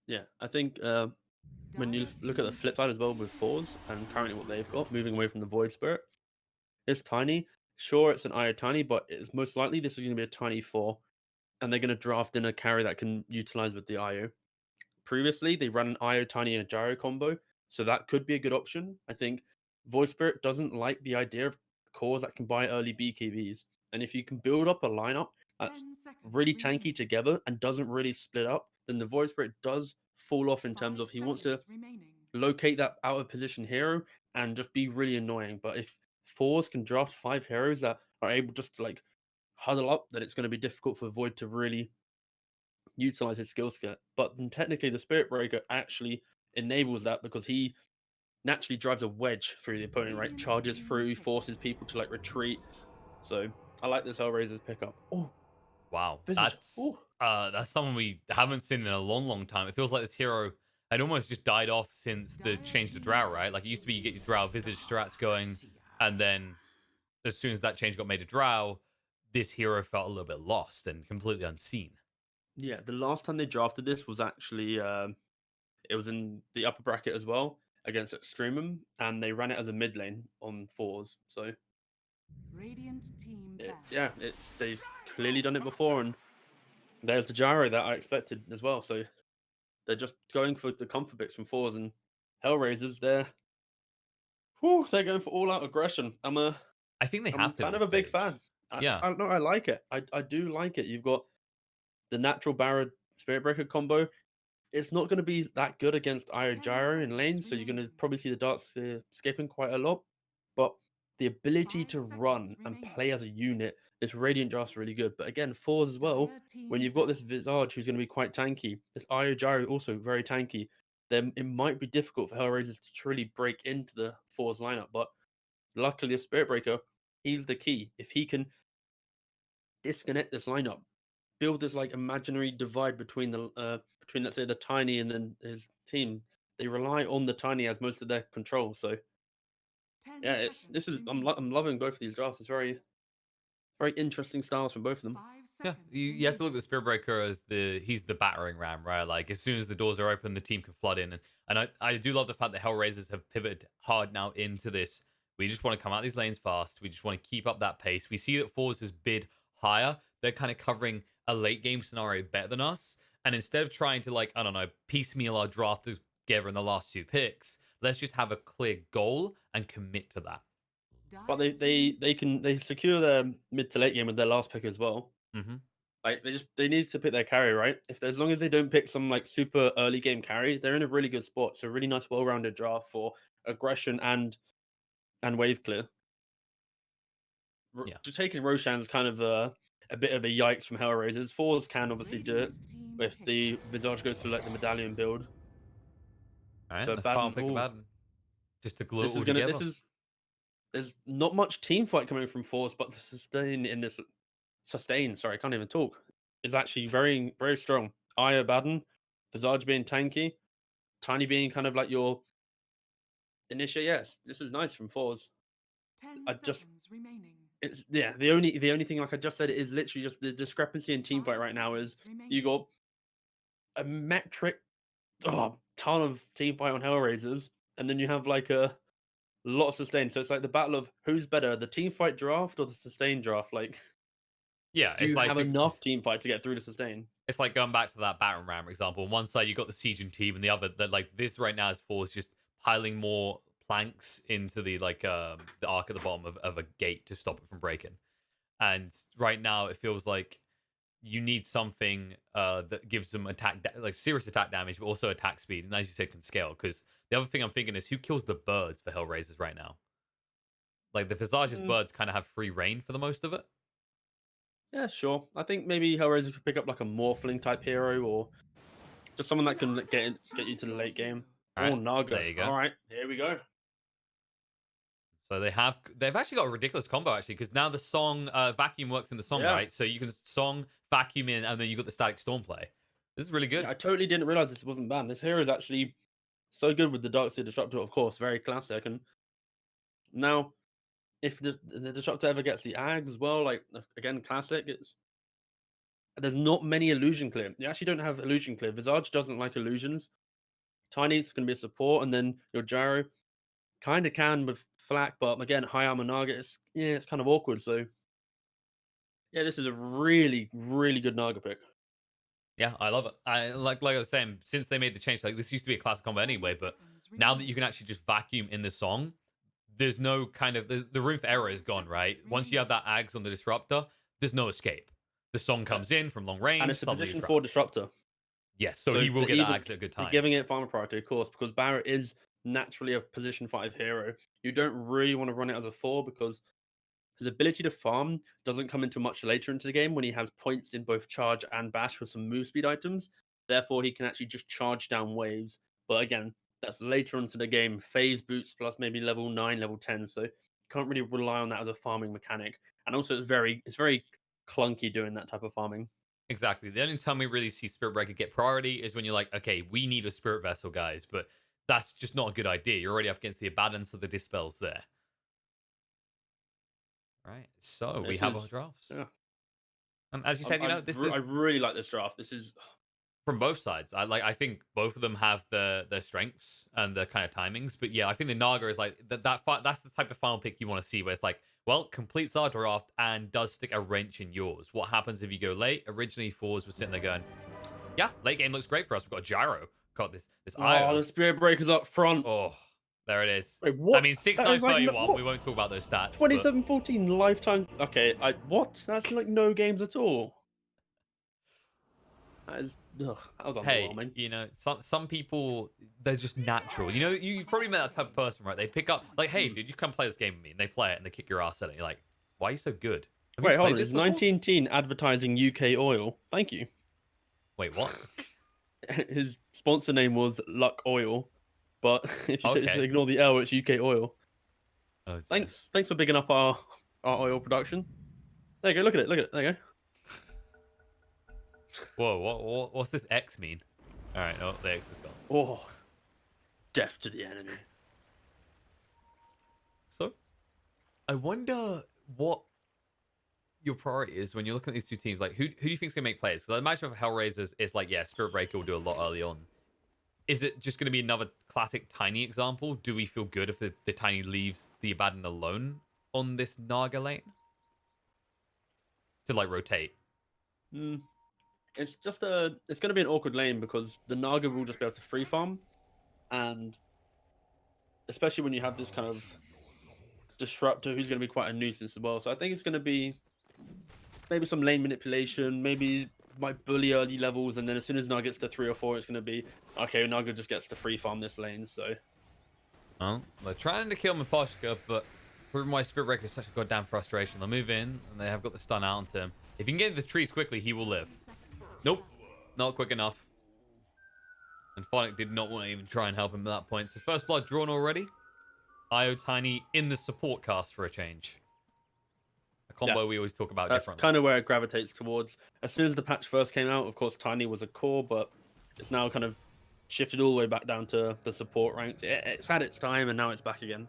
Yeah, I think when you look at the flip side as well with forZe and currently what they've got, moving away from the Void Spirit, it's tiny. Sure, it's an IO tiny, but it's most likely this is going to be a tiny four, and they're going to draft in a carry that can utilize with the IO. Previously, they ran an IO tiny and a gyro combo, so that could be a good option. I think Void Spirit doesn't like the idea of cores that can buy early BKBs, and if you can build up a lineup that's 10 seconds really tanky remaining. together and doesn't really split up, then the Void Spirit does fall off in terms 5 of he wants to seconds remaining. locate that out of position hero and just be really annoying. But if fours can draft 5 heroes that are able just to like huddle up, then it's going to be difficult for Void to really utilize his skill set. But then technically, the Spirit Breaker actually enables that because he naturally drives a wedge through the opponent, right? Radiant Charges win through, triple. forces people to like retreat. So I like this HellRaisers pickup. Oh, Wow, Visage. Oh, that's someone we haven't seen in a long, long time. It feels like this hero had almost just died off since the Dire change to team Drow, right? Like it used to be you get your Drow Visage strats going, and then as soon as that change got made to Drow, this hero felt a little bit lost and completely unseen. yeah. The last time they drafted this was actually it was in the upper bracket as well against Extremum, and they ran it as a mid lane on fours. So Radiant team ban. yeah, it's they've clearly done it before, and there's the gyro that I expected as well. So they're just going for the comfort picks from fours and Hellraisers. They're going for all out aggression. I think they I'm have to at kind of this a big stage. fan. I Yeah. I don't know. I like it. I do like it. You've got the natural Barra Spirit Breaker combo. It's not going to be that good against Io 10 Gyro in lane, seconds so you're going to remaining. probably see the darts skipping quite a lot. But the ability 5 to seconds run and remaining. play as a unit, this Radiant draft's really good. But again, fours as well. Dire When team you've got this ban. Visage who's going to be quite tanky, this Io Gyro also very tanky, then it might be difficult for Hellraisers to truly break into the fours lineup. But luckily, the Spirit Breaker, he's the key. If he can disconnect this lineup, build this like imaginary divide between between let's say the tiny and then his team. They rely on the tiny as most of their control. So 10 yeah, it's this seconds is remaining. I'm loving both of these drafts. It's very interesting styles from both of them. 5 Yeah, seconds you have to look at remaining. the Spirit Breaker as he's the battering ram, right? Like as soon as the doors are open, the team can flood in, and I do love the fact that Hellraisers have pivoted hard now into this. We just want to come out these lanes fast. We just want to keep up that pace. We see that forZe has bid higher. They're kind of covering a late game scenario better than us, and instead of trying to like I don't know piecemeal our draft together in the last 2 picks, let's just have a clear goal and commit to that. But Dire team they secure their mid to late game with their last pick as well. Hmm. Like they need to pick their carry right. If as long as they don't pick some like super early game carry, they're in a really good spot. So a really nice well rounded draft for aggression and wave clear. Yeah. Just taking Roshan's kind of a bit of a yikes from Hellraisers. Fours can obviously do it Radiant team if pick. the Visage goes for like the medallion build. All right, So the final Baden, pick of oh, Adam, just to glue it all this together. is there's not much team fight coming from Fours, but the sustain. Sorry, I can't even talk. Is actually very strong. Aya Baden, Visage being tanky, Tiny being kind of like your initiate. Yes, this is nice from Fours. 10 I just seconds remaining. it's yeah the only thing like I just said is literally just the discrepancy in team fight 5 right now is seconds you remaining. got a metric ton of team fight on Hellraisers, and then you have like a lot of sustain. So it's like the battle of who's better, the team fight draft or the sustain draft. Like, Yeah, do it's you like have enough team fight to get through the sustain? it's like going back to that battering ram example. On one side you got the sieging team, and the other that like this right now is force just piling more planks into the arc at the bottom of a gate to stop it from breaking. And right now it feels like you need something that gives them like serious attack damage, but also attack speed, and as you said, can scale. Because the other thing I'm thinking is who kills the birds for Hellraisers right now? Like the Visage's Mm, birds kind of have free reign for the most of it. yeah, sure. I think maybe Hellraiser could pick up like a Morphling type hero or just someone that can like, Naga has get you choose to the your late hero. game. All Oh, right, there Naga. you All go. right, here we go. So they've actually got a ridiculous combo actually because now the song vacuum works in the song, Yeah. right? So you can song vacuum in, and then you got the static storm play. This is really Yeah, good. I totally didn't realize this wasn't banned. This hero is actually so good with the Darkseid Disruptor, of course, very classic. And now, if the Disruptor ever gets the Ags as well, like again, classic, it's there's not many illusion clear. You actually don't have illusion clear. Visage doesn't like illusions. Tiny's going to be a support, and then your gyro kind of can with flak, but again, high armor Naga, it's kind of awkward. So yeah, this is a really, really good Naga pick. Yeah, I love it. I like I was saying, since they made the change, like this used to be a classic combo anyway, but now that you can actually just vacuum in the song, there's no kind of the room for error is gone, right? Once you have that Ags on the disruptor, there's no escape. The song comes in from long range, And it's a suddenly position you're 4 trapped. disruptor. Yes, so he will get that Ags at a good They're time. giving it farmer priority, of course, because Barrett is naturally a position 5 hero. You don't really want to run it as a 4 because his ability to farm doesn't come into much later into the game when he has points in both charge and bash with some move speed items. Therefore, he can actually just charge down waves. But again, that's later into the game. Phase boots plus maybe level 9, level 10. So you can't really rely on that as a farming mechanic. And also, it's very clunky doing that type of farming. Exactly. The only time we really see Spirit Breaker get priority is when you're like, okay, we need a Spirit Vessel, guys. But that's just not a good idea. You're already up against the Abaddon, so the Dispel's there. All right, so we have our drafts. Yeah. As you said, I really like this draft. This is from both sides. I think both of them have their strengths and their kind of timings. But yeah, I think the Naga is like that's the type of final pick you want to see, where it's like, well, completes our draft and does stick a wrench in yours. What happens if you go late? Originally, forZe was sitting there going, yeah, late game looks great for us. We've got a gyro. Got this IO. the Spirit Breaker's up front. Oh, there it is. Wait, what? I mean, 6-9-31. We won't talk about those stats. 27-14 lifetime. Okay, what? That's like no games at all. That was underwhelming. Hey, some people, they're just natural. You've probably met that type of person, right? They pick up, like, hey, dude, you come play this game with me. And they play it and they kick your ass at it. You're like, why are you so good? Wait, hold on. Is 19teen advertising UK oil? Thank you. Wait, what? His sponsor name was Luck Oil, but if you ignore the L, it's UK oil. Oh, thanks for bigging up our oil production. There you go. Look at it. There you go. Whoa, what's this X mean? All right, oh, the X is gone. Oh, death to the enemy. So, I wonder what your priority is when you're looking at these two teams. Like, who do you think is going to make plays? Because I imagine for HellRaisers, it's like, yeah, Spirit Breaker will do a lot early on. Is it just going to be another classic Tiny example? Do we feel good if the Tiny leaves the Abaddon alone on this Naga lane? To, like, rotate? It's just it's going to be an awkward lane because the Naga will just be able to free farm, and especially when you have this kind of disruptor who's going to be quite a nuisance as well. So I think it's going to be maybe some lane manipulation, maybe might bully early levels, and then as soon as Naga gets to 3 or 4, it's going to be okay. Naga just gets to free farm this lane. So, well, they're trying to kill Miposhka, but proving why Spirit Breaker is such a goddamn frustration. They'll move in, and they have got the stun out onto him. If you can get into the trees quickly, he will live. Nope, not quick enough. And Phonic did not want to even try and help him at that point. So first blood drawn already. IO Tiny in the support cast for a change. A combo we always talk about differently. That's kind of where it gravitates towards. As soon as the patch first came out, of course, Tiny was a core, but it's now kind of shifted all the way back down to the support ranks. It's had its time, and now it's back again.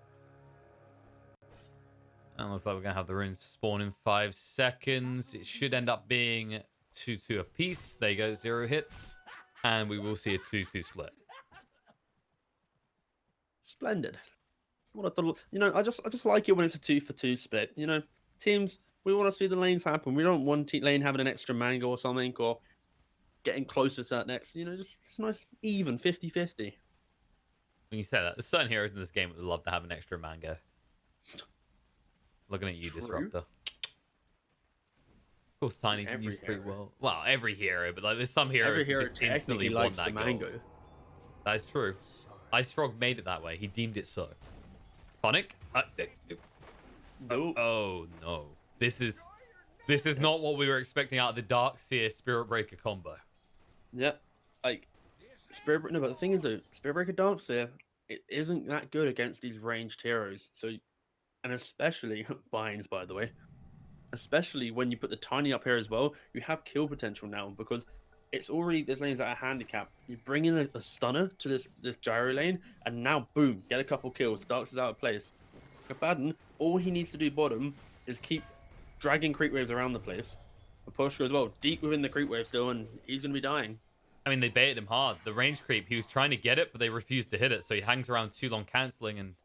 And looks like we're going to have the runes spawn in 5 seconds. It should end up being 2-2 apiece. There you go, 0 hits. And we will see a 2-2 split. Splendid. What I just like it when it's a 2-for-2 split. Teams, we want to see the lanes happen. We don't want lane having an extra mango or something, or getting closer to that next. Just it's nice, even 50-50. When you say that, there's certain heroes in this game that would love to have an extra mango. Looking at you, Disruptor. Of course, Tiny can use pretty well. Well, every hero, but like there's some heroes that just instantly want that mango. That is true. Ice Frog made it that way. He deemed it so. Phonic? Oh no. This is not what we were expecting out of the Dark Seer Spirit Breaker combo. Yeah. Like but the thing is though, Spirit Breaker Dark Seer, it isn't that good against these ranged heroes. So, and especially binds, by the way. Especially when you put the Tiny up here as well, you have kill potential now because it's already this lane's at a handicap. You bring in a stunner to this gyro lane, and now boom, get a couple kills. Darks is out of place. Abaddon, all he needs to do bottom is keep dragging creep waves around the place, Aposhka as well, deep within the creep wave still, and he's going to be dying. I mean, they baited him hard. The range creep, he was trying to get it, but they refused to hit it. So he hangs around too long canceling, and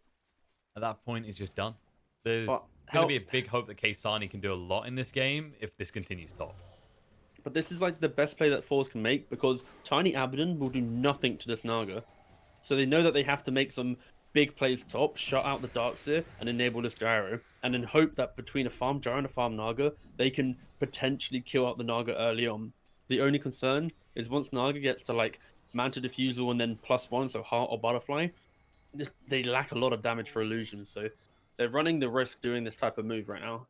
at that point, he's just done. There's going to be a big hope that Kaysani can do a lot in this game if this continues top. But this is like the best play that forZe can make, because Tiny Abaddon will do nothing to this Naga. So they know that they have to make some big plays top, shut out the Darkseer, and enable this gyro, and then hope that between a farm gyro and a farm Naga, they can potentially kill out the Naga early on. The only concern is once Naga gets to like Manta Diffusal and then +1, so Heart or Butterfly, they lack a lot of damage for illusions. So they're running the risk doing this type of move right now.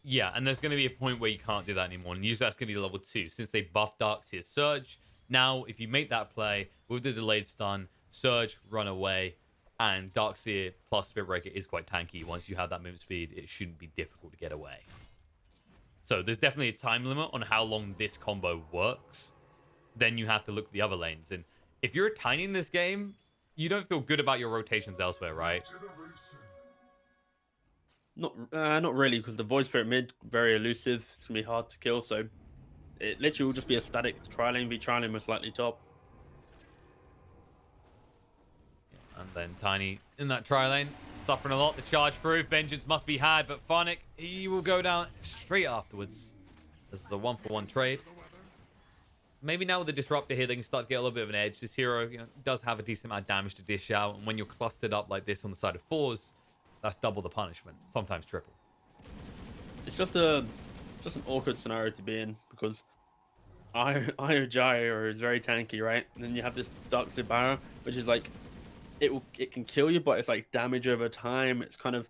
Yeah, and there's going to be a point where you can't do that anymore, and usually that's going to be level 2. Since they buffed Darkseer's Surge, now if you make that play with the delayed stun, Surge, run away, and Darkseer plus Spirit Breaker is quite tanky. Once you have that movement speed, it shouldn't be difficult to get away. So there's definitely a time limit on how long this combo works. Then you have to look at the other lanes. And if you're a Tiny in this game, you don't feel good about your rotations elsewhere, right? Not really, because the Void Spirit mid, very elusive. It's going to be hard to kill, so it literally will just be a static tri lane v tri lane, most likely top. And then Tiny in that tri lane, suffering a lot. The charge through, vengeance must be had, but Phonic, he will go down straight afterwards. This is a 1-for-1 trade. Maybe now with the Disruptor here, they can start to get a little bit of an edge. This hero, does have a decent amount of damage to dish out, and when you're clustered up like this on the side of forZe, that's double the punishment, sometimes triple. It's just an awkward scenario to be in, because Io Gyro is very tanky, right? And then you have this Darkseer Barrow, which is like, it can kill you, but it's like damage over time. It's kind of,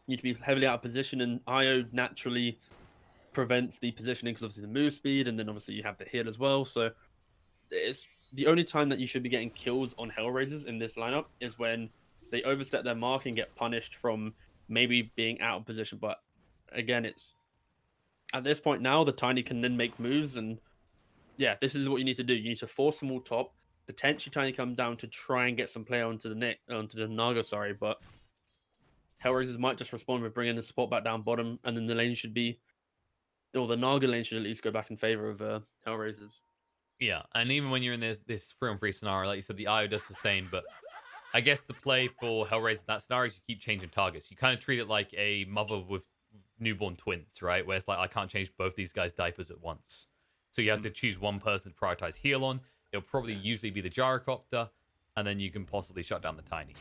you need to be heavily out of position, and Io naturally prevents the positioning because obviously the move speed, and then obviously you have the heal as well. So it's the only time that you should be getting kills on HellRaisers in this lineup is when they overstep their mark and get punished from maybe being out of position. But again, it's at this point now the Tiny can then make moves, and yeah, this is what you need to do. You need to force them all top, potentially Tiny come down to try and get some play onto the Naga, sorry, but HellRaisers might just respond with bringing the support back down bottom, and then the lane should be, or the Naga lane should at least go back in favor of HellRaisers. Yeah, and even when you're in this 3-on-3 scenario, like you said, the IO does sustain, but I guess the play for HellRaisers in that scenario is you keep changing targets. You kind of treat it like a mother with newborn twins, right? Where it's like, I can't change both these guys' diapers at once. So you have to choose one person to prioritize heal on. It'll probably usually be the Gyrocopter, and then you can possibly shut down the Tiny.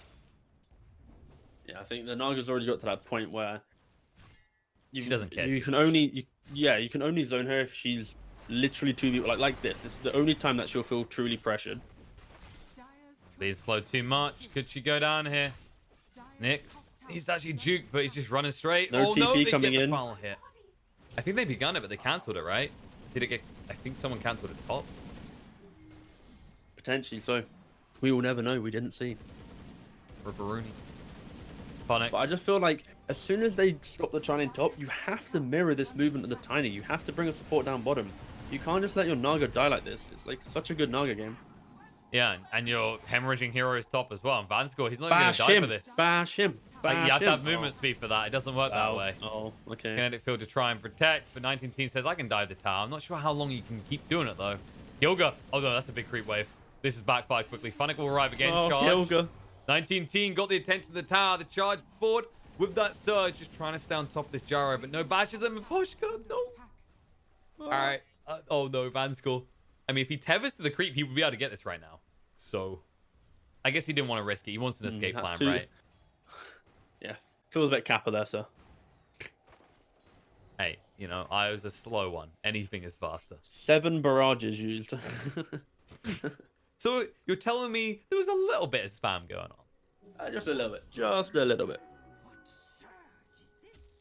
Yeah, I think the Naga's already got to that point where she doesn't care. You can only zone her if she's literally 2v like this. It's the only time that she'll feel truly pressured. These slow too much. Could she go down here? Nyx, he's actually juked, but he's just running straight. No TP they coming get the in. final hit. I think they begun it, but they cancelled it, right? Did it get? I think someone cancelled it top. Potentially, so we will never know. We didn't see. Ripperoonie. Phonic. But I just feel like as soon as they stop the Tiny top, you have to mirror this movement of the Tiny. You have to bring a support down bottom. You can't just let your Naga die like this. It's like such a good Naga game. Yeah, and your hemorrhaging hero is top as well. And Vanscore, he's not even going to die for this. Bash him. Like, you have to have movement speed for that. It doesn't work that way. Oh, okay. Kinetic field to try and protect, but 19 Teen says, I can dive the tower. I'm not sure how long you can keep doing it, though. Gilga. Oh, no, that's a big creep wave. This is backfired quickly. Phonic will arrive again. Oh, charge. Gilga. 19 Teen got the attention of the tower. The charge forward with that surge, just trying to stay on top of this gyro, but no bashes him. Poshka, no. All right. Oh, no, Vanscore. I mean, if he tethers to the creep, he would be able to get this right now. So, I guess he didn't want to risk it. He wants an escape plan, right? Yeah, feels a bit Kappa there, sir. Hey, I was a slow one. Anything is faster. 7 barrages used. So, you're telling me there was a little bit of spam going on? Just a little bit. Just a little bit.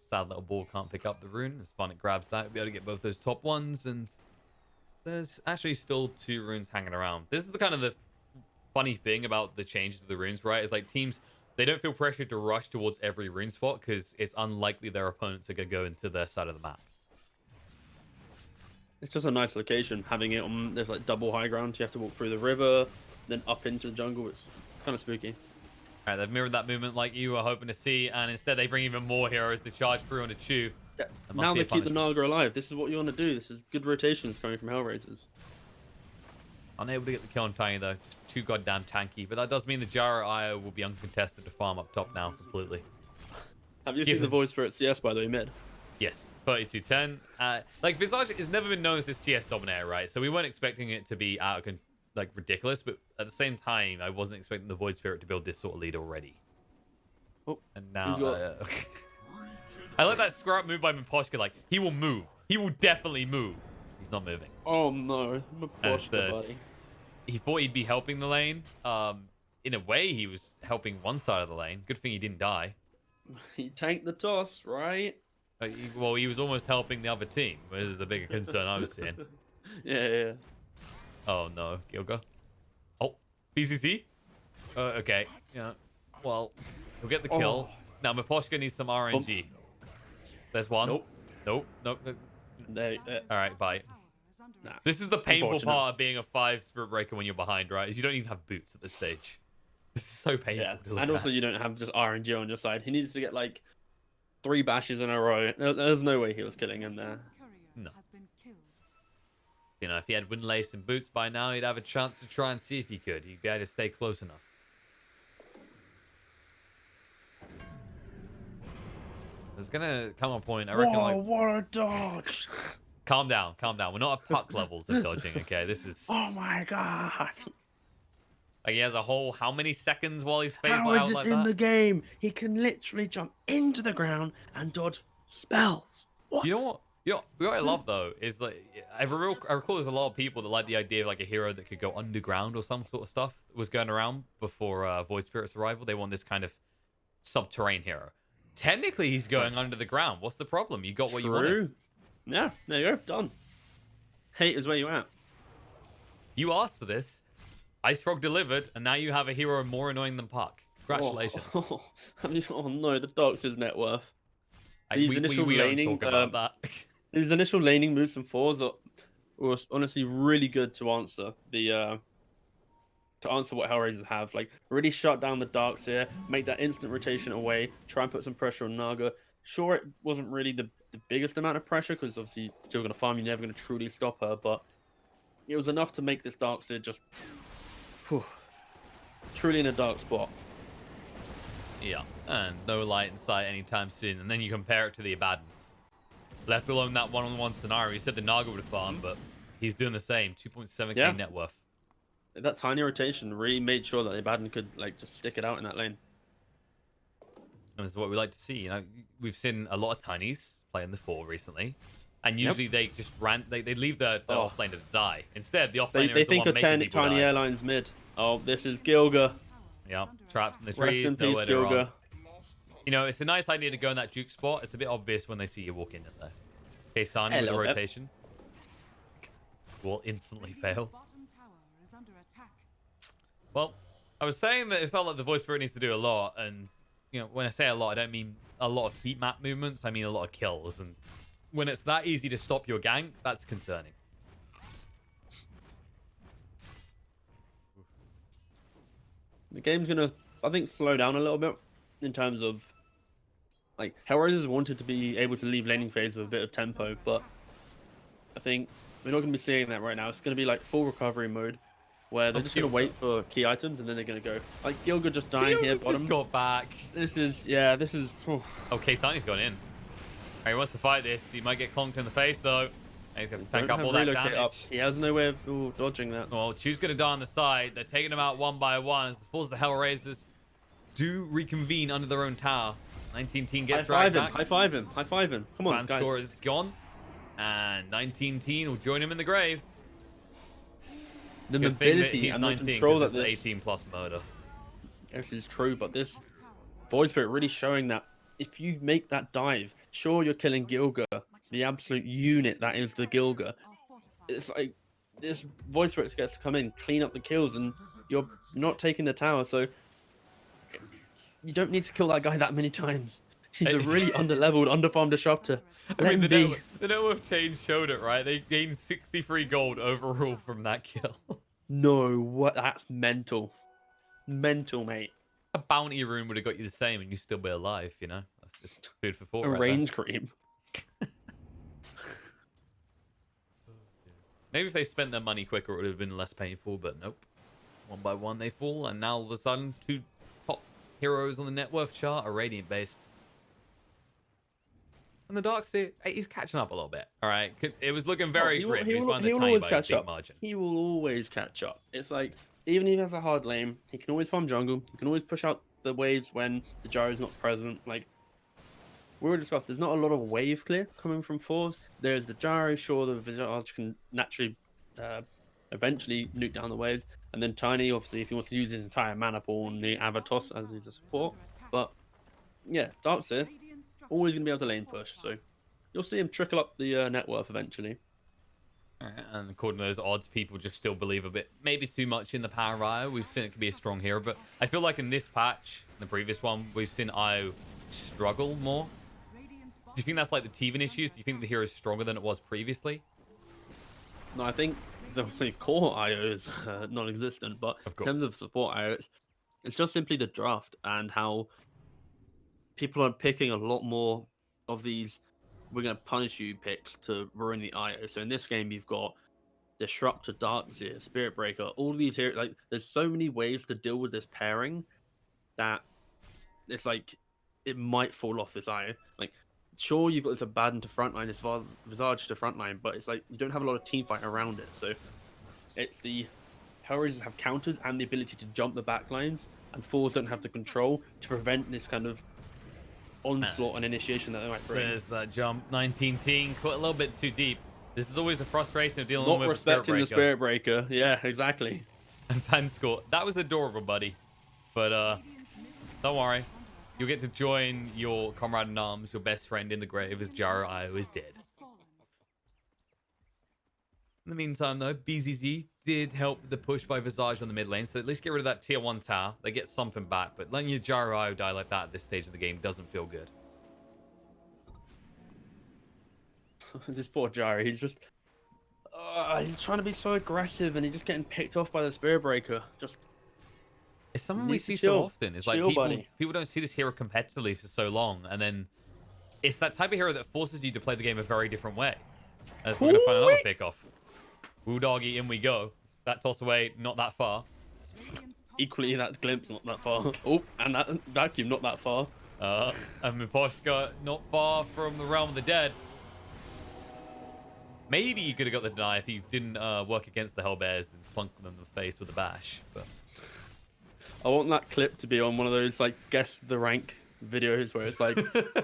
Sad little ball can't pick up the rune. As Phonic grabs that, be able to get both those top ones, and there's actually still 2 runes hanging around. This is the kind of the funny thing about the change to the runes, right? Is like teams, they don't feel pressured to rush towards every rune spot because it's unlikely their opponents are going to go into their side of the map. It's just a nice location, having it on, there's like double high ground. You have to walk through the river, then up into the jungle. It's kind of spooky. All right, they've mirrored that movement like you were hoping to see, and instead they bring even more heroes to charge through onto Chu. Yeah. There must Now be they a keep the punishment. Naga alive. This is what you want to do. This is good rotations coming from HellRaisers. Unable to get the kill on Tiny though. Just too goddamn tanky. But that does mean the Jara IO will be uncontested to farm up top now completely. Have you seen the Void Spirit CS, by the way, mid? Yes, 32-10. Like, Visage has never been known as this CS dominator, right? So we weren't expecting it to be like ridiculous, but at the same time, I wasn't expecting the Void Spirit to build this sort of lead already. Oh, and now, got... I like that scrap move by Miposhka. Like, he will move. He will definitely move. He's not moving. Oh no, Miposhka, buddy. He thought he'd be helping the lane. In a way, he was helping one side of the lane. Good thing he didn't die. He tanked the toss, right? Well, he was almost helping the other team. This is the bigger concern I was seeing. Yeah. Oh no, Gilga. Oh, BCC. Okay. Yeah. Well, he'll get the kill. Now Miposhka needs some RNG. There's one. Nope. All right, bye. Nah. This is the painful part of being a 5 Spirit Breaker when you're behind, right? Is you don't even have boots at this stage. This is so painful. Yeah. And also you don't have just RNG on your side. He needs to get like 3 bashes in a row. There's no way he was killing him there. No. You know, if he had Windlace and boots by now, he'd have a chance to try and see if he could. He'd be able to stay close enough. There's gonna come a point, I reckon. Whoa, what a dodge! Calm down. We're not at puck levels of dodging, okay? This is... Oh my god! Like, he has a whole how many seconds while he's phased out How is this like in that? the game? He can literally jump into the ground and dodge spells. What? You know what I love though is like I recall there's a lot of people that like the idea of like a hero that could go underground or some sort of stuff that was going around before Void Spirit's arrival. They want this kind of subterranean hero. Technically, he's going under the ground. What's the problem? You got what you wanted. Yeah, there you go. Done. Hate is where you at. You asked for this. Ice Frog delivered, and now you have a hero more annoying than Puck. Congratulations. Oh no, the Dark's net worth. We don't talk about that. These initial laning moves and fours were honestly really good to answer what HellRaisers have. Like, really shut down the Darks here, make that instant rotation away, try and put some pressure on Naga. Sure, it wasn't really the biggest amount of pressure, because obviously you're still going to farm, you're never going to truly stop her, but it was enough to make this Darkseid just truly in a dark spot. Yeah, and no light in sight anytime soon. And then you compare it to the Abaddon. Left alone that one-on-one scenario, you said the Naga would have farmed, but he's doing the same. 2.7k net worth. That tiny rotation really made sure that the Abaddon could like just stick it out in that lane. And this is what we like to see. You know, we've seen a lot of tinies playing the 4 recently, and usually they just they leave the offlaner to die. Instead, the offlaner they is the think one of making people tiny die. airlines mid. Oh, this is Gilga. Yeah, trapped in the Rest trees. in peace, Nowhere to run. Gilga. You know, it's a nice idea to go in that juke spot. It's a bit obvious when they see you walk in there. Okay, Sani with the rotation will instantly fail. Well, I was saying that it felt like the Void Spirit needs to do a lot, and you know, when I say a lot, I don't mean a lot of heat map movements. I mean a lot of kills, and when it's that easy to stop your gank, that's concerning. The game's gonna, I think, slow down a little bit in terms of like HellRaisers wanted to be able to leave laning phase with a bit of tempo, but I think we're not gonna be seeing that right now. It's gonna be like full recovery mode, where they're just gonna wait for key items and then they're gonna go. Like Gilga just dying here, bottom. Just got back. This is. Okay, Sani's gone in. He wants to fight this. He might get conked in the face though. He's going to tank up all that damage. Up. He has no way of dodging that. Well, Chu's going to die on the side. They're taking him out one by one as the HellRaisers do reconvene under their own tower. 19 team gets dragged back. High five him. Come on, Fan guys. score is gone. And 19 team will join him in the grave. The mobility and the control that this 18 plus murder. Actually, is true, but this Void Spirit really showing that if you make that dive, sure, you're killing Gilga, the absolute unit that is the Gilga. It's like this Void Spirit gets to come in, clean up the kills, and you're not taking the tower, so you don't need to kill that guy that many times. He's a really underleveled, underfarmed disruptor. I mean, the network change showed it, right? They gained 63 gold overall from that kill. No, what? That's mental. Mental, mate. A bounty rune would have got you the same and you'd still be alive, you know? That's just food for thought. A right range cream. Maybe if they spent their money quicker, it would have been less painful, but nope. One by one, they fall, and now all of a sudden, 2 top heroes on the net worth chart are Radiant based. And the Darkseer, he's catching up a little bit. All right, it was looking very grim. He's behind the tiny by a big margin. He will always catch up. It's like, even if he has a hard lane, he can always farm jungle. He can always push out the waves when the gyro is not present. Like, we already discussed, there's not a lot of wave clear coming from forZe. There's the gyro, sure, the Visage can naturally eventually nuke down the waves. And then Tiny, obviously, if he wants to use his entire mana pool and the Avatos as his support. But, yeah, Darkseer, always going to be able to lane push. So, you'll see him trickle up the net worth eventually. All right, and according to those odds, people just still believe a bit, maybe too much in the power of Io. We've seen it can be a strong hero, but I feel like in this patch, the previous one, we've seen Io struggle more. Do you think that's like the T-Even issues? Do you think the hero is stronger than it was previously? No, I think the core IO is non-existent, but in terms of support IO, it's just simply the draft and how people are picking a lot more of these "we're going to punish you" picks to ruin the IO. So in this game, you've got Disruptor, Darkseer, Spirit Breaker, all these heroes. Like, there's so many ways to deal with this pairing that it's like it might fall off this IO. Like, sure, you've got this Abaddon to frontline, this Visage to frontline, but it's like you don't have a lot of team fight around it. So it's the HellRaisers have counters and the ability to jump the backlines, and forZe don't have the control to prevent this kind of onslaught and initiation that they might bring. There's that jump. 19 teen, caught a little bit too deep. This is always the frustration of dealing Not with respecting the Spirit Breaker. Yeah, exactly. And fan score. That was adorable, buddy. But don't worry. You'll get to join your comrade in arms, your best friend in the grave, as Gyro Io is dead. In the meantime, though, BZZ did help the push by Visage on the mid lane, so at least get rid of that tier 1 tower. They get something back, but letting your Gyro Io die like that at this stage of the game doesn't feel good. This poor Gyro, he's just... he's trying to be so aggressive, and he's just getting picked off by the Spirit Breaker. Just... It's something we see so often. It's like people don't see this hero competitively for so long, and then it's that type of hero that forces you to play the game a very different way. As we're going to find another pick-off. Woo doggy, in we go. That toss away, not that far. Equally, that glimpse, not that far. Oh, and that vacuum, not that far. And Miposhka, not far from the realm of the dead. Maybe you could have got the deny if you didn't work against the Hellbears and plunk them in the face with a bash. But I want that clip to be on one of those, like, guess the rank videos where it's like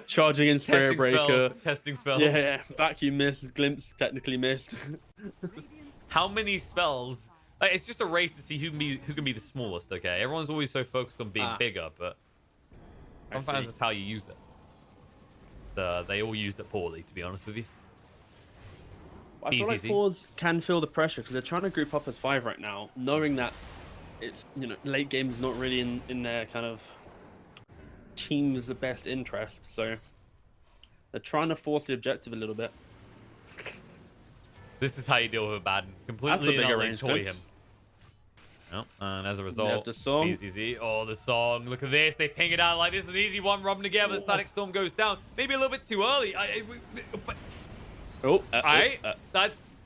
charging in Spirit Breaker. Testing spells. Yeah, vacuum missed, glimpse technically missed. How many spells? Like, it's just a race to see who can be the smallest, okay? Everyone's always so focused on being bigger, but sometimes it's how you use it. They all used it poorly, to be honest with you. I feel like forZe can feel the pressure because they're trying to group up as 5 right now, knowing that it's, you know, late game is not really in their kind of team's best interest, so they're trying to force the objective a little bit. This is how you deal with Abaddon. Completely not toy him. Oh, and as a result, the song. BZZ. Oh, the song. Look at this. They ping it out like this is an easy one. Rub them together. The Static Storm goes down. Maybe a little bit too early. That's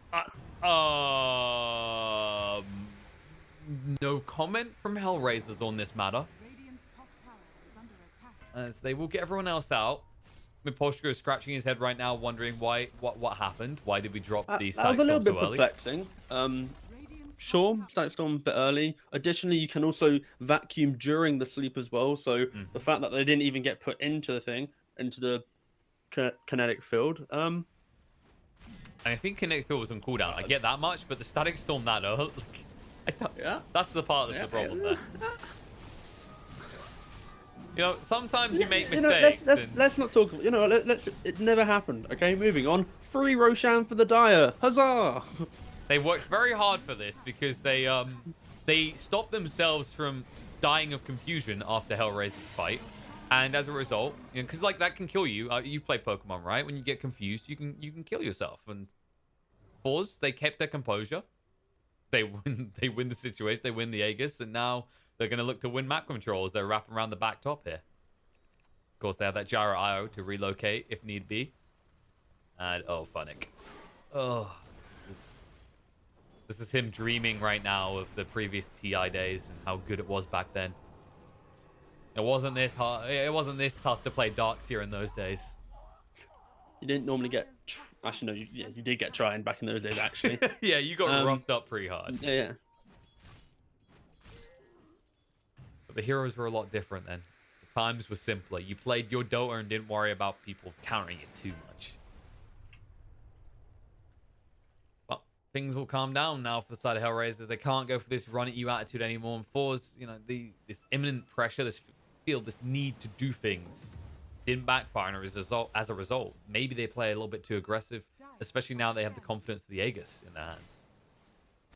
no comment from HellRaisers on this matter, as they will get everyone else out. Miposhka is scratching his head right now, wondering what happened. Why did we drop the Static Storm so early? That was a little bit perplexing. Sure, Static Storm a bit early. Additionally, you can also vacuum during the sleep as well. So the fact that they didn't even get put into the thing, into the kinetic field. I think kinetic field was on cooldown. I get that much, but the Static Storm that early, that's the part that's the problem there. You know, sometimes you make mistakes. Let's not talk. You know, it never happened. Okay, moving on. Free Roshan for the Dire. Huzzah! They worked very hard for this because they stopped themselves from dying of confusion after HellRaisers fight, and as a result, you know, because like that can kill you. You play Pokemon, right? When you get confused, you can kill yourself. And forZe, they kept their composure. They win the situation. They win the Aegis, and now they're going to look to win map control as they're wrapping around the back top here. Of course, they have that Gyro Io to relocate if need be. And oh, Funnick. Oh, this is him dreaming right now of the previous TI days and how good it was back then. It wasn't this hard. It wasn't this tough to play Darkseer in those days. You didn't normally get. Actually, no. You did get trying back in those days. Actually. Yeah, you got roughed up pretty hard. Yeah. But the heroes were a lot different then. The times were simpler. You played your Dota and didn't worry about people countering it too much. But things will calm down now for the side of HellRaisers. They can't go for this run at you attitude anymore. And forZe, you know, this imminent pressure, this need to do things didn't backfire, and as a result, maybe they play a little bit too aggressive, especially now they have the confidence of the Aegis in their hands.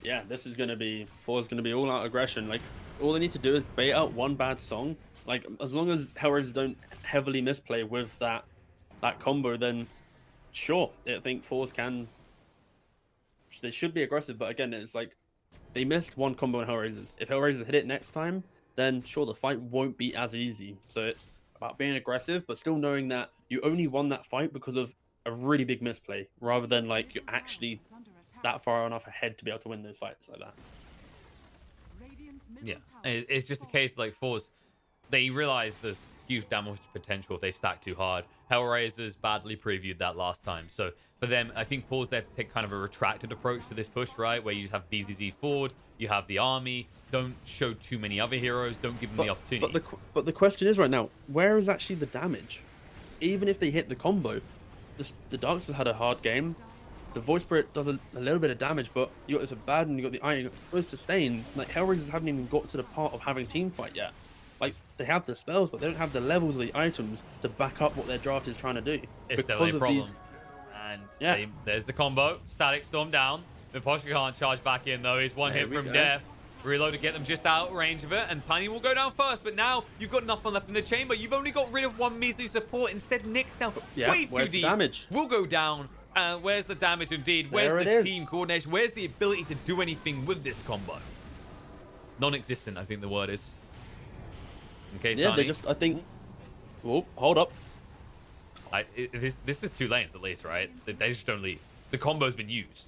Yeah, this is going to be, forZe going to be all out aggression. Like, all they need to do is bait out one bad song. Like, as long as HellRaisers don't heavily misplay with that combo, then sure, I think forZe can, they should be aggressive. But again, it's like, they missed one combo on HellRaisers. If HellRaisers hit it next time, then sure, the fight won't be as easy. So it's about being aggressive, but still knowing that you only won that fight because of a really big misplay, rather than like you're actually that far enough ahead to be able to win those fights like that. Yeah, it's just a case like forZe, they realize there's huge damage potential if they stack too hard. HellRaisers badly previewed that last time, so for them, I think forZe, they have to take kind of a retracted approach to this push, right? Where you just have BZZ forward, you have the army, don't show too many other heroes, don't give them the opportunity. But the question is right now, where is actually the damage? Even if they hit the combo, the Darkseers had a hard game. The Void Spirit does a little bit of damage, but you got this bad and you got the iron, you got sustain. Like, HellRaisers haven't even got to the part of having team fight yet. Like, they have the spells, but they don't have the levels of the items to back up what their draft is trying to do. It's definitely a problem. And yeah, there's the combo. Static Storm down. Miposhka can't charge back in, though. He's one hit from death. Reload to get them just out of range of it, and Tiny will go down first, but now you've got nothing left in the chamber. You've only got rid of one measly support. Instead, Nick's now way too deep. Damage? Will go down. Where's the damage indeed? Where's the team coordination? Where's the ability to do anything with this combo? Non-existent, I think the word is. Okay, yeah, Sunny. they just, I think... Oh, hold up. This is 2 lanes at least, right? They just don't leave. The combo's been used.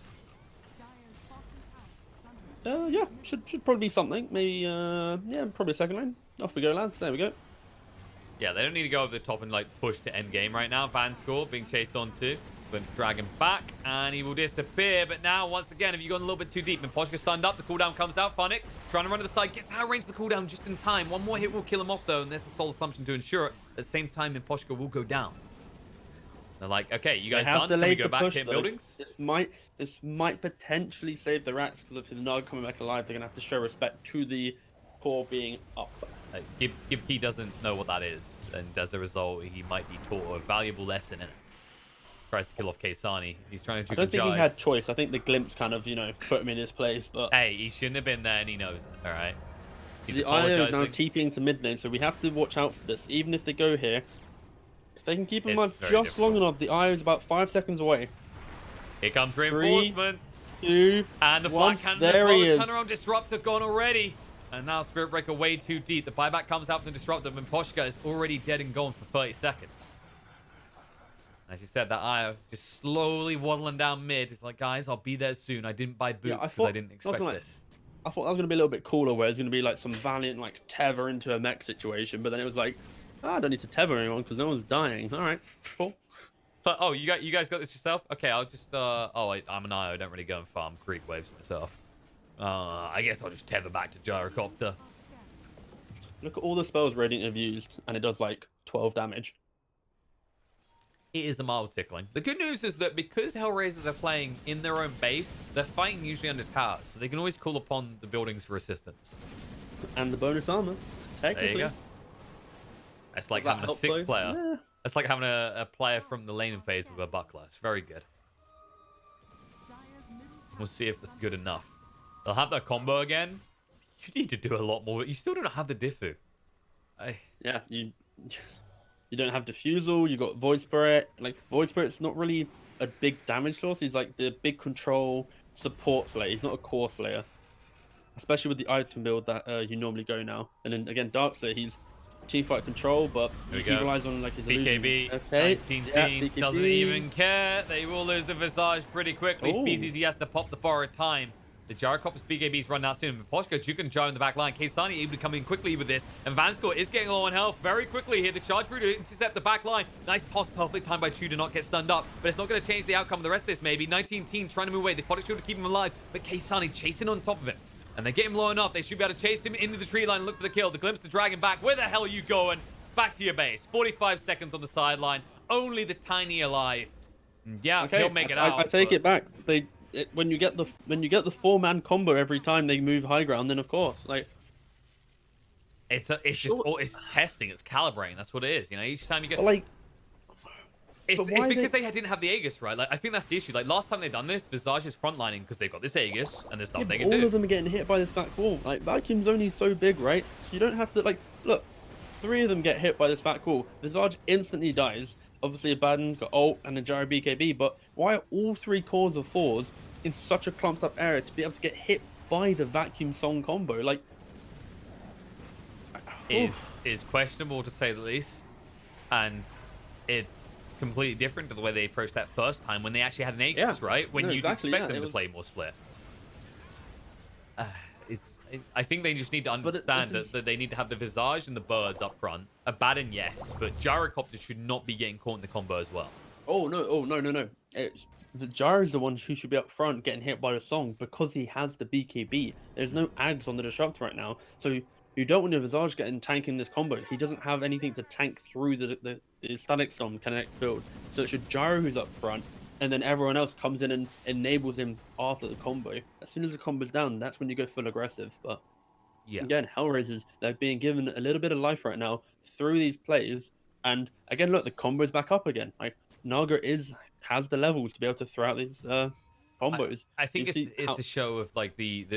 Yeah, should probably be something. Maybe, yeah, probably a second lane. Off we go, lads. There we go. Yeah, they don't need to go over the top and like push to end game right now. Van score being chased on too. Going to drag him back, and he will disappear. But now, once again, have you gone a little bit too deep? Miposhka stunned up. The cooldown comes out. Funnick trying to run to the side. Gets out of range of the cooldown just in time. One more hit will kill him off, though, and there's the sole assumption to ensure it. At the same time, Miposhka will go down. They're like, okay, you guys done? Can we go back to hit buildings? This might potentially save the rats, because if they're not coming back alive, they're going to have to show respect to the core being up. Gibkey doesn't know what that is, and as a result, he might be taught a valuable lesson in it. Tries to kill off Kaysani. He's trying to I don't think he had choice. I think the glimpse kind of, you know, put him in his place. But hey, he shouldn't have been there, and he knows it. All right. The IO is now TPing to mid lane, so we have to watch out for this. Even if they go here, if they can keep him alive just long enough, the IO is about 5 seconds away. Here comes reinforcements. 3, 2, and the one. flank cannon There as well. he The is. turnaround disruptor gone already. And now Spirit Breaker way too deep. The buyback comes out from the disruptor, and Poshka is already dead and gone for 30 seconds. As you said, that IO just slowly waddling down mid. It's like, guys, I'll be there soon. I didn't buy boots because I didn't expect this. I thought that was going to be a little bit cooler, where it's going to be like some valiant, like, tether into a mech situation. But then it was like, oh, I don't need to tether anyone because no one's dying. All right, cool. But, oh, you guys got this yourself? Okay, I'll just, I'm an IO. I don't really go and farm creep waves myself. I guess I'll just tether back to Gyrocopter. Look at all the spells Radiant have used, and it does like 12 damage. It is a mild tickling. The good news is that because HellRaisers are playing in their own base, they're fighting usually under towers, so they can always call upon the buildings for assistance. And the bonus armor, technically. There you go. It's like having a sick player. Yeah. It's like having a player from the laning phase with a buckler. It's very good. We'll see if that's good enough. They'll have that combo again. You need to do a lot more. You still don't have the Diffu. Yeah, you don't have Diffusal. You got Void Spirit. Like, Void Spirit's not really a big damage source. He's like the big control support slayer. He's not a core slayer, especially with the item build that you normally go now. And then again, Darkseer, he's team fight control, but Here we he go. relies on like his BKB, illusion. Okay. 19 Yeah, team BKB. doesn't even care. They will lose the Visage pretty quickly. Oh. BZZ has to pop the borrowed time. The Gyrocopter's BKB's run out soon. Poshko, Duke and Gyro in the back line. Kaysani able to come in quickly with this. And Vanskor is getting low on health very quickly here. The charge through to intercept the back line. Nice toss, perfectly timed by Chu to not get stunned up. But it's not going to change the outcome of the rest of this, maybe. 19 team trying to move away. They fought Shield to keep him alive. But Kaysani chasing on top of him. And they get him low enough. They should be able to chase him into the tree line and look for the kill. The glimpse to drag him back. Where the hell are you going? Back to your base. 45 seconds on the sideline. Only the tiny alive. Yeah, Okay, he'll make it out. I take it back. When you get the 4-man combo every time they move high ground, then of course, like it's testing, it's calibrating. That's what it is. You know, each time you get it's because they didn't have the Aegis, right? Like I think that's the issue. Like last time they've done this, Visage is frontlining because they've got this Aegis and there's nothing they can do. All of them are getting hit by this fat wall. Like Vacuum's only so big, right? So you don't have to look. 3 of them get hit by this fat wall. Visage instantly dies. Obviously, Abaddon got ult and a Gyro BKB, but why are all 3 cores of forZe in such a clumped up area to be able to get hit by the Vacuum Song combo? Like, is questionable to say the least, and it's completely different to the way they approached that first time when they actually had an Aegis, right? When you'd expect them to play more split. I think they just need to understand that they need to have the Visage and the birds up front. Abaddon, yes, but Gyrocopter should not be getting caught in the combo as well. Oh no! It's the Gyro's the one who should be up front getting hit by the Song because he has the BKB. There's no ads on the Disruptor right now, so you don't want the Visage getting tanking this combo. He doesn't have anything to tank through the Static Storm connect field. So it's your Gyro who's up front, and then everyone else comes in and enables him after the combo. As soon as the combo's down, that's when you go full aggressive. But yeah, again, HellRaisers, they're being given a little bit of life right now through these plays. And again, look, the combo's back up again. Like Naga has the levels to be able to throw out these combos. I think it's a show of like the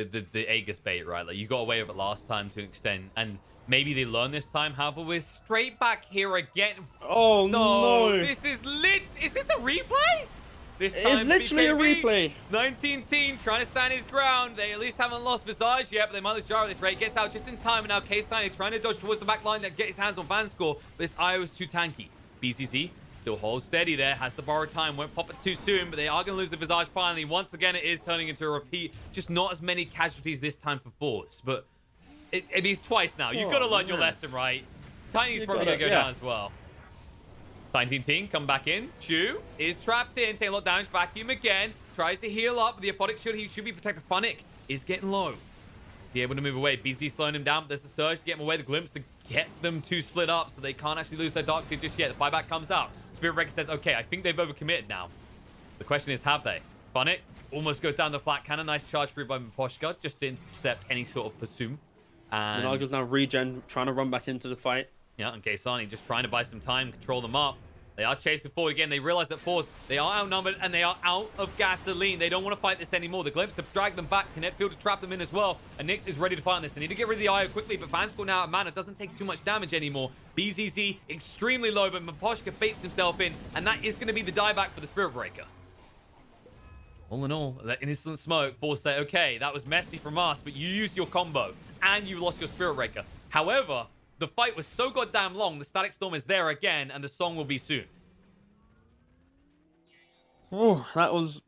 Aegis bait, right? Like you got away with it last time to an extent, and maybe they learn this time. However, we're straight back here again. Oh no! This is lit. Is this a replay? This time it's literally BKB, a replay. 19 team trying to stand his ground. They at least haven't lost Visage yet, but they might lose Gyro at this rate. Gets out just in time, and now Kaysani trying to dodge towards the back line to get his hands on Vanskor. But this IO is too tanky. BCC still holds steady there, has the borrowed time, won't pop it too soon, but they are going to lose the Visage finally. Once again, it is turning into a repeat. Just not as many casualties this time for forZe, but it means twice now. You've got to learn your lesson, right? Tiny's probably going to go down as well. 19 team, come back in. Chu is trapped in, taking a lot of damage. Vacuum again, tries to heal up with the Aphotic Shield. He should be protected. Funnick is getting low. Is he able to move away? BZ slowing him down, but there's the surge to get him away. The glimpse to get them to split up so they can't actually lose their Dark Seed just yet. The buyback comes out. Spirit Breaker says, okay, I think they've overcommitted now. The question is, have they? Funnick almost goes down the flat cannon. Nice charge through by Miposhka just to intercept any sort of pursuit. And Naga's now regen, trying to run back into the fight. Yeah, and Kaysani just trying to buy some time, control them up. They are chasing forward again. They realize that forZe, they are outnumbered and they are out of gasoline. They don't want to fight this anymore. The glimpse to drag them back. Connect field to trap them in as well. And Nyx is ready to fight on this. They need to get rid of the IO quickly, but Vanskor now at mana doesn't take too much damage anymore. BZZ extremely low, but Miposhka baits himself in, and that is going to be the dieback for the Spirit Breaker. All in all, that instant smoke, forZe say, okay, that was messy from us, but you used your combo and you lost your Spirit Breaker. However, the fight was so goddamn long, the Static Storm is there again, and the song will be soon. Oh, that was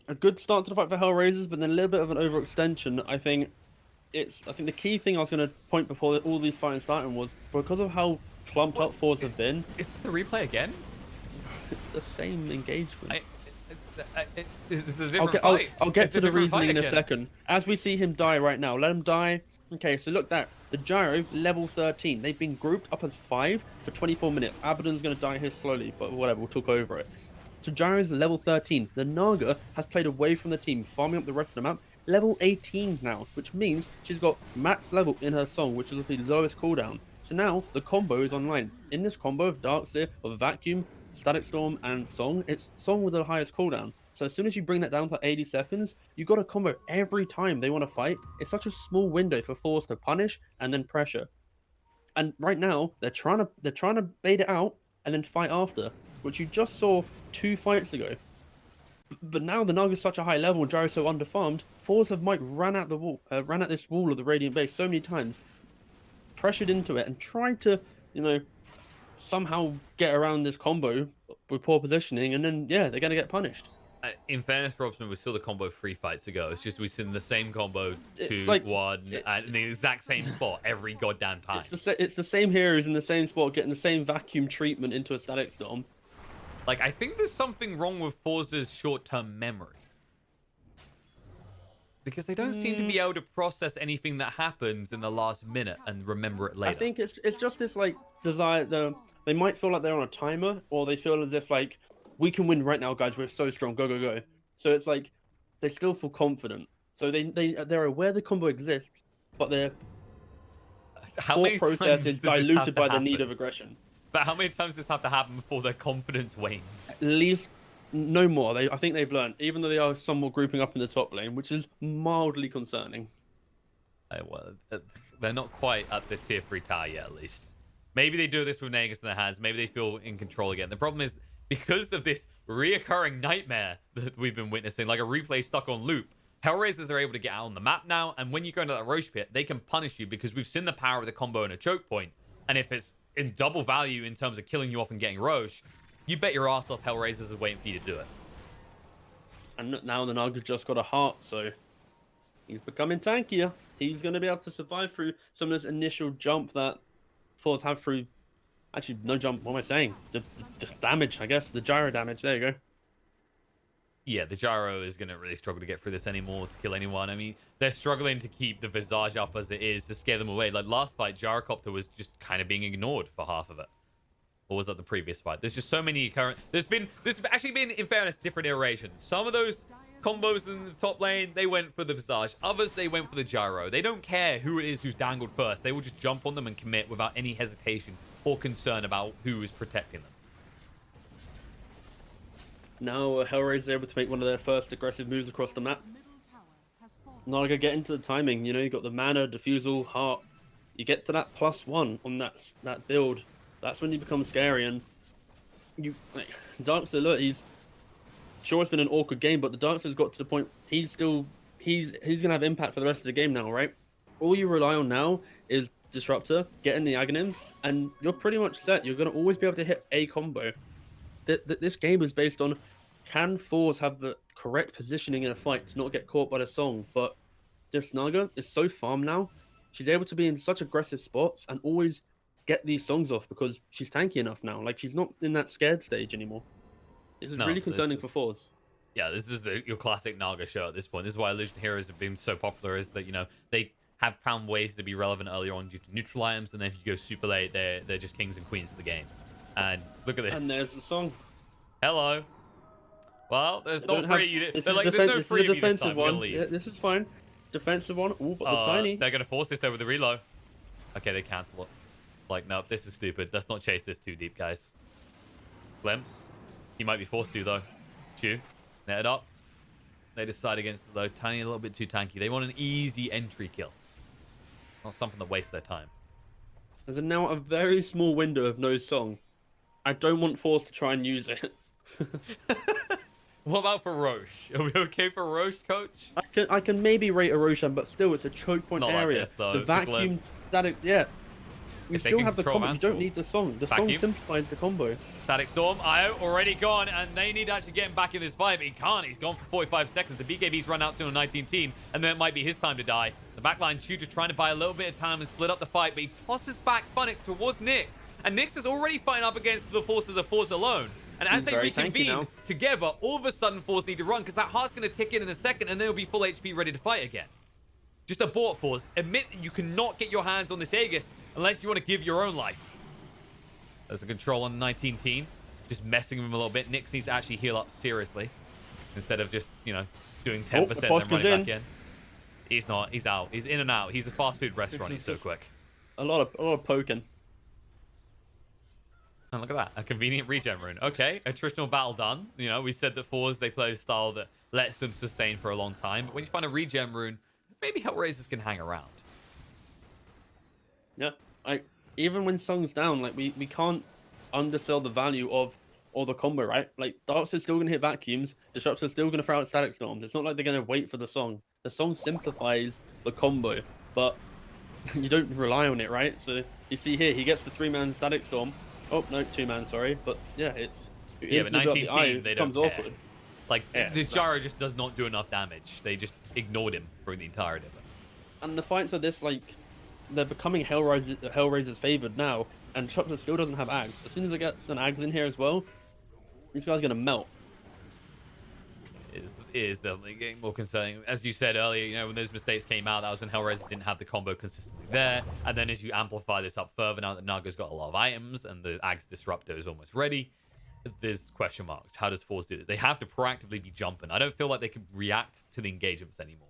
a good start to the fight for HellRaisers, but then a little bit of an overextension. I think the key thing I was going to point before all these fights starting was because of how clumped up forZe have been. Is this the replay again? It's the same engagement. This is a different fight. I'll get to the reasoning in a second. As we see him die right now, let him die. Okay, so look that. The Gyro, level 13. They've been grouped up as 5 for 24 minutes. Abaddon's going to die here slowly, but whatever, we'll talk over it. So Gyro's level 13. The Naga has played away from the team, farming up the rest of the map. Level 18 now, which means she's got max level in her song, which is the lowest cooldown. So now the combo is online. In this combo of Darkseer, of Vacuum, Static Storm, and Song, it's Song with the highest cooldown. So as soon as you bring that down to 80 seconds, you got a combo every time they want to fight. It's such a small window for forZe to punish and then pressure. And right now they're trying to bait it out and then fight after, which you just saw 2 fights ago. But now the Naga's such a high level and Gyro's so underfarmed, forZe have ran out this wall of the Radiant base so many times. pressured into it and tried to, you know, somehow get around this combo with poor positioning, and then yeah, they're gonna get punished. In fairness, Robson, we're still the combo 3 fights ago. It's just we've seen the same combo It's 2, like 1, and in the exact same spot every goddamn time. It's the same heroes in the same spot getting the same vacuum treatment into a static storm. Like, I think there's something wrong with forZe's short-term memory. Because they don't seem to be able to process anything that happens in the last minute and remember it later. I think it's just this like desire. They might feel like they're on a timer, or they feel as if like we can win right now, guys. We're so strong. Go go go. So it's like they still feel confident. So they're aware the combo exists, but their thought process is diluted by the need of aggression. But how many times does this have to happen before their confidence wanes? At least no more. I think they've learned, even though they are somewhat grouping up in the top lane, which is mildly concerning. Well, they're not quite at the tier 3 tower yet, at least. Maybe they do this with Nagus in their hands. Maybe they feel in control again. The problem is, because of this reoccurring nightmare that we've been witnessing, like a replay stuck on loop, HellRaisers are able to get out on the map now, and when you go into that Roche pit, they can punish you because we've seen the power of the combo in a choke point. And if it's in double value in terms of killing you off and getting Roche, you bet your ass off HellRaisers is waiting for you to do it. And now the Naga just got a heart, so he's becoming tankier. He's going to be able to survive through some of this initial jump that forZe have through... Actually, no jump. What am I saying? The damage, I guess. The gyro damage. There you go. Yeah, the gyro is going to really struggle to get through this anymore to kill anyone. I mean, they're struggling to keep the Visage up as it is to scare them away. Like last fight, Gyrocopter was just kind of being ignored for half of it. Or was that the previous fight? There's just so many current... There's actually been, in fairness, different iterations. Some of those combos in the top lane, they went for the Visage. Others, they went for the gyro. They don't care who it is who's dangled first. They will just jump on them and commit without any hesitation or concern about who is protecting them. Now HellRaisers are able to make one of their first aggressive moves across the map. Naga get into the timing. You know, you got the mana, diffusal, heart. You get to that +1 on that build. That's when you become scary. And you, like, Darkster, look, he's sure it's been an awkward game, but the Darkster's got to the point he's gonna have impact for the rest of the game now, right? All you rely on now is Disruptor, getting the Aghanims, and you're pretty much set. You're gonna always be able to hit a combo. This game is based on, can forZe have the correct positioning in a fight to not get caught by the song? But this Naga is so farm now. She's able to be in such aggressive spots and always get these songs off because she's tanky enough now. Like, she's not in that scared stage anymore. This is really concerning for forZe. Yeah, this is your classic Naga show at this point. This is why Illusion Heroes have been so popular, is that, you know, they have found ways to be relevant earlier on due to neutral items, and then if you go super late, they're just kings and queens of the game. And look at this. And there's the song. Hello. Well, there's no free. This They're like, is there's no free a defensive one. Yeah, this is fine. Defensive one. Ooh, but the tiny. They're gonna force this over the reload. Okay, they cancel it. Like, no, this is stupid. Let's not chase this too deep, guys. Glimpse. He might be forced to, though. Chew. Net it up. They decide against it, though. Tiny a little bit too tanky. They want an easy entry kill. Not something that wastes their time. There's now a very small window of no song. I don't want forZe to try and use it. What about for Roche? Are we okay for Roche, coach? I can maybe rate a Roshan, but still, it's a choke point Not area. Like this, though. The vacuum static, yeah. You still have the combo. You don't need the song. The song simplifies the combo. Static Storm, IO already gone, and they need to actually get him back in this fight, but he can't. He's gone for 45 seconds. The BKB's run out soon on 19-teen, and then it might be his time to die. The backline Chew just trying to buy a little bit of time and split up the fight, but he tosses back Funnick towards Nyx. And Nyx is already fighting up against the forces of forZe alone. And as they reconvene together, all of a sudden forZe need to run because that heart's going to tick in a second and they'll be full HP ready to fight again. Just abort, forZe. Admit that you cannot get your hands on this Aegis unless you want to give your own life. There's a control on 19-teen. Just messing him a little bit. Nyx needs to actually heal up seriously instead of just, you know, doing 10% and then running back in. He's not. He's out. He's in and out. He's a fast food restaurant. He's so quick. A lot of poking. And look at that, a convenient regen rune. Okay, attritional battle done. You know, we said that forZe, they play a style that lets them sustain for a long time. But when you find a regen rune, maybe HellRaisers can hang around. Yeah, even when Song's down, like we can't undersell the value of all the combo, right? Like Darkster's still gonna hit vacuums, Disruptor's still gonna throw out static storms. It's not like they're gonna wait for the song. The song simplifies the combo, but you don't rely on it, right? So you see here, he gets the 3-man Static Storm. Oh no, 2-man, sorry. But yeah, it's you Yeah, but instantly build up 19 the eye. team, they It don't becomes care. awkward. Like, Yeah, this exactly. gyro just does not do enough damage. They just ignored him for the entirety of it. And the fights are this like they're becoming Hellraisers favored now, and Chopper still doesn't have Ags. As soon as it gets an Ags in here as well, these guys are gonna melt. Is definitely getting more concerning. As you said earlier, you know, when those mistakes came out, that was when HellRaisers didn't have the combo consistently there. And then as you amplify this up further, now that Naga's got a lot of items and the Axe Disruptor is almost ready, there's question marks. How does forZe do it? They have to proactively be jumping. I don't feel like they can react to the engagements anymore.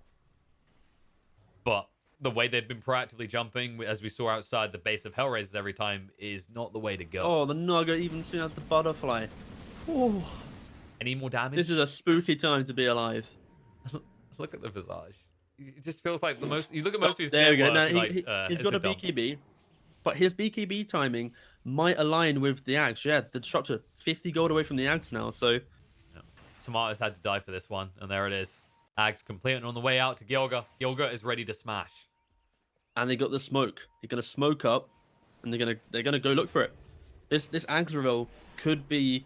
But the way they've been proactively jumping, as we saw outside the base of HellRaisers every time, is not the way to go. Oh, the Naga even soon has the butterfly. Oh, Any more damage? this is a spooky time to be alive. Look at the visage. It just feels like the most. You look at most of his There we go. network, Now like, he's got a BKB, but his BKB timing might align with the Axe. Yeah, the Disruptor 50 gold away from the Axe now. So yeah. Tomatoes had to die for this one, and there it is. Axe complete and on the way out to Gilga. Gilga is ready to smash. and they got the smoke. They're gonna smoke up, and they're gonna go look for it. This Axe reveal could be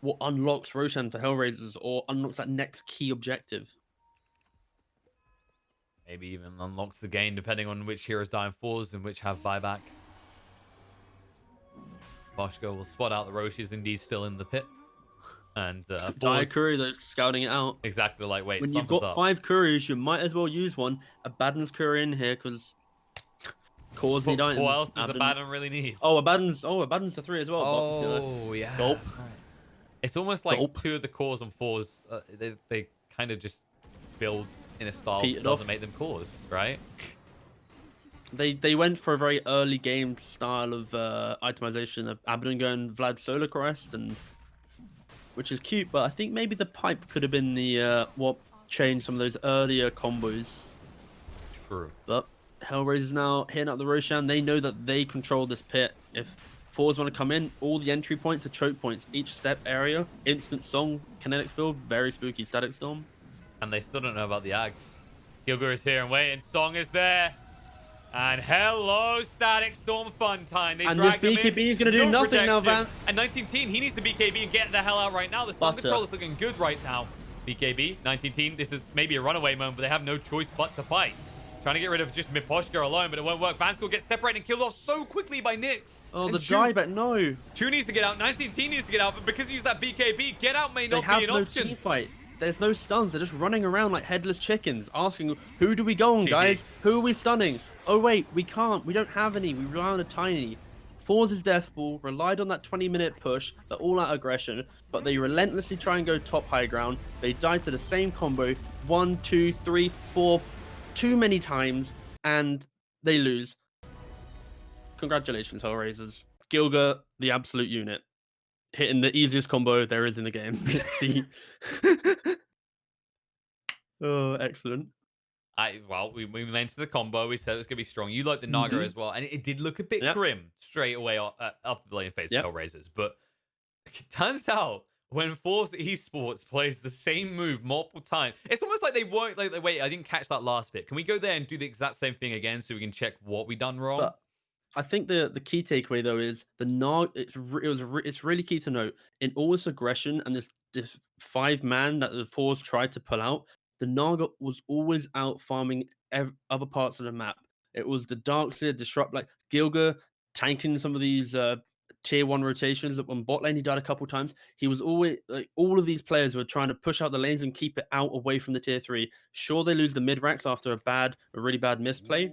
what unlocks Roshan for HellRaisers or unlocks that next key objective. Maybe even unlocks the game, depending on which heroes die in fours and which have buyback. Boschko will spot out the Roshi is indeed still in the pit. And Curry, though, scouting it out. Exactly, like, wait, When you've got up. 5 Curries, you might as well use one. Abaddon's Curry in here, because cause need items. What else does Abaddon really need? Oh, Abaddon's the 3 as well. Oh, yeah. Gulp. Right. It's almost like Gulp. 2 of the cores on fours, they kind of just build in a style that doesn't make them cores, right? They went for a very early game style of itemization of Abaddon going Vlad Solar Crest, and which is cute, but I think maybe the pipe could have been the what changed some of those earlier combos. True. But HellRaisers now hitting up the Roshan. They know that they control this pit. If fours want to come in, all the entry points are choke points. Each step area, instant song, kinetic field, very spooky static storm. And they still don't know about the Axe. Gilgur is here and waiting. Song is there. And hello, Static Storm fun time. They and this drag him BKB in. is going to do No nothing now, Van. And 19 teen, he needs to BKB and get the hell out right now. The Storm control is looking good right now. BKB, 19 teen, this is maybe a runaway moment, but they have no choice but to fight. Trying to get rid of just Miposhka alone, but it won't work. Vanskill gets separated and killed off so quickly by Nyx. Oh, the dieback, no. 2 needs to get out, 19 teen needs to get out, but because he used that BKB, get out may not be an option. Team fight. There's no stuns. They're just running around like headless chickens, asking, who do we go on, guys? Who are we stunning? Oh, wait, we can't. We don't have any. We rely on a tiny. forZe's Death Ball relied on that 20-minute push, the all-out aggression, but they relentlessly try and go top high ground. They die to the same combo 1, 2, 3, 4, too many times, and they lose. Congratulations, HellRaisers. Gilga, the absolute unit. Hitting the easiest combo there is in the game. Oh, excellent. Well, we mentioned the combo. We said it was going to be strong. You like the Naga as well. And it did look a bit grim straight away after the lane phase of HellRaisers. But it turns out when forZe Esports plays the same move multiple times, it's almost like they weren't like, wait, I didn't catch that last bit. Can we go there and do the exact same thing again so we can check what we done wrong? But I think the key takeaway though is the Naga. It's really key to note in all this aggression and this 5-man that the forZe tried to pull out. The Naga was always out farming other parts of the map. It was the Darkseer disrupt, like Gilga tanking some of these tier 1 rotations. On bot lane, he died a couple times. He was always like all of these players were trying to push out the lanes and keep it out away from the tier 3. Sure, they lose the mid racks after a really bad misplay.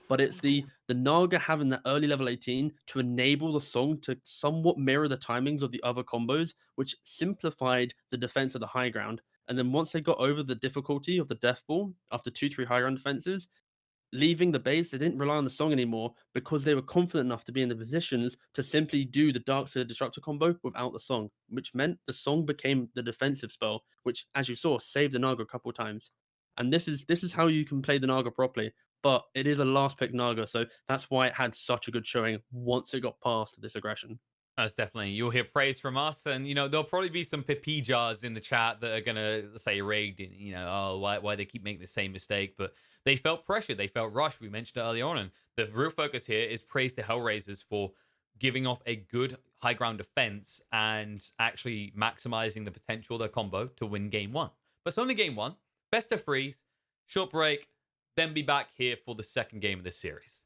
But it's the Naga having that early level 18 to enable the song to somewhat mirror the timings of the other combos, which simplified the defense of the high ground. And then once they got over the difficulty of the Death Ball, after 2-3 high ground defenses, leaving the base, they didn't rely on the song anymore because they were confident enough to be in the positions to simply do the Darkseer Disruptor combo without the song, which meant the song became the defensive spell, which, as you saw, saved the Naga a couple of times. And this is how you can play the Naga properly. But it is a last pick Naga, so that's why it had such a good showing once it got past this aggression. Most definitely. You'll hear praise from us, and there'll probably be some pipijars in the chat that are gonna say rigged, and oh, why they keep making the same mistake. But they felt pressure, they felt rushed. We mentioned it earlier on, and the real focus here is praise to HellRaisers for giving off a good high ground defense and actually maximizing the potential of their combo to win game one. But it's only game one, best of threes, short break, then be back here for the second game of this series.